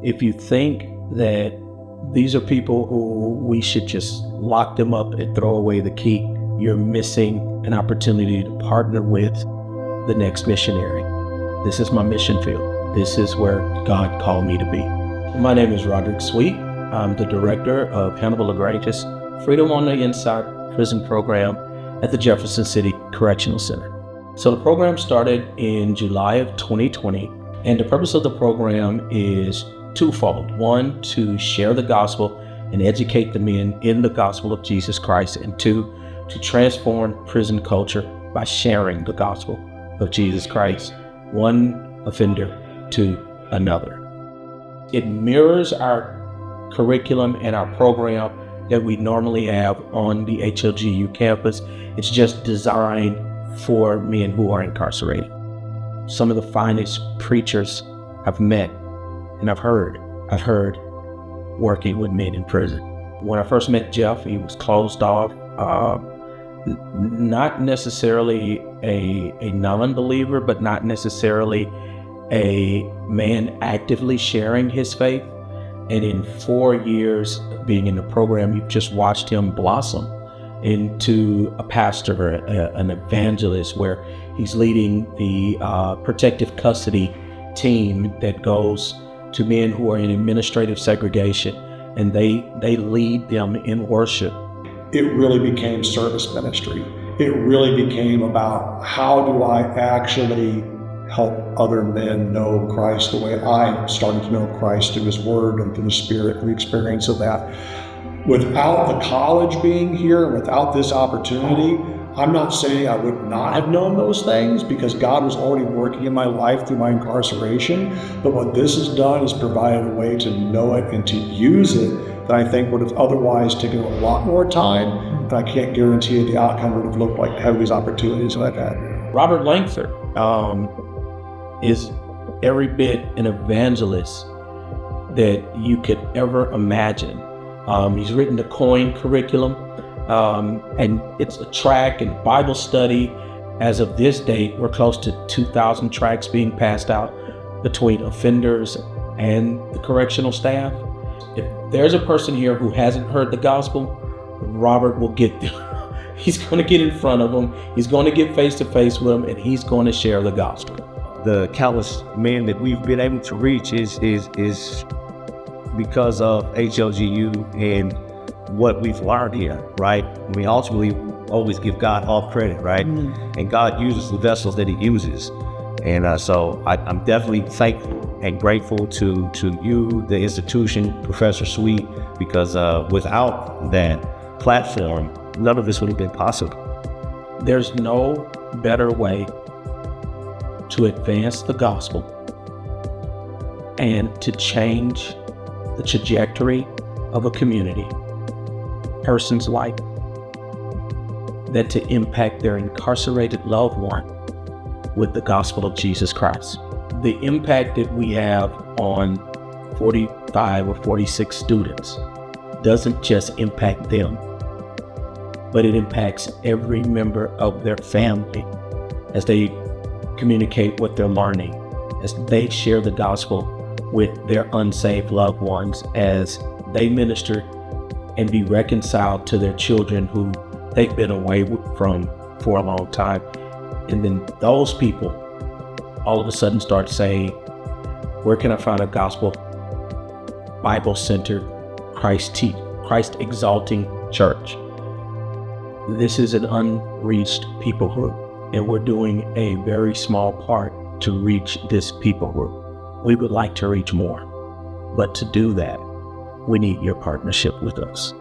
If you think that these are people who we should just lock them up and throw away the key, you're missing an opportunity to partner with the next missionary. This is my mission field. This is where God called me to be. My name is Roderick Sweet. I'm the director of Hannibal LaGrange's Freedom on the Inside prison program at the Jefferson City Correctional Center. So the program started in July of 2020, and the purpose of the program is twofold. One, to share the gospel and educate the men in the gospel of Jesus Christ, and two, to transform prison culture by sharing the gospel of Jesus Christ, one offender to another. It mirrors our curriculum and our program that we normally have on the HLGU campus. It's just designed for men who are incarcerated. Some of the finest preachers I've met and I've heard working with men in prison. When I first met Jeff, he was closed off, not necessarily a non-believer, but not necessarily a man actively sharing his faith. And in 4 years of being in the program, you've just watched him blossom into a pastor, an evangelist, where he's leading the protective custody team that goes to men who are in administrative segregation, and they lead them in worship. It really became service ministry. It really became about, how do I actually help other men know Christ the way I started to know Christ through His Word and through the Spirit and the experience of that. Without the college being here, without this opportunity, I'm not saying I would not have known those things, because God was already working in my life through my incarceration. But what this has done is provided a way to know it and to use it that I think would have otherwise taken a lot more time. And I can't guarantee you the outcome would have looked like having these opportunities like that. Robert Langford is every bit an evangelist that you could ever imagine. He's written the COIN curriculum, and it's a track and Bible study. As of this date, we're close to 2,000 tracks being passed out between offenders and the correctional staff. If there's a person here who hasn't heard the gospel, Robert will get them. He's going to get in front of them. He's going to get face to face with them, and he's going to share the gospel. The countless men that we've been able to reach is because of HLGU and what we've learned here, right? I mean, ultimately, always give God all credit, right? Mm-hmm. And God uses the vessels that He uses. And so I'm definitely thankful and grateful to you, the institution, Professor Sweet, because without that platform, none of this would have been possible. There's no better way to advance the gospel and to change the trajectory of a community, person's life, than to impact their incarcerated loved one with the gospel of Jesus Christ. The impact that we have on 45 or 46 students doesn't just impact them, but it impacts every member of their family as they communicate what they're learning, as they share the gospel with their unsaved loved ones, as they minister and be reconciled to their children who they've been away from for a long time. And then those people all of a sudden start saying, where can I find a gospel, Bible-centered, Christ-exalting church? This is an unreached people group, and we're doing a very small part to reach this people group. We would like to reach more, but to do that, we need your partnership with us.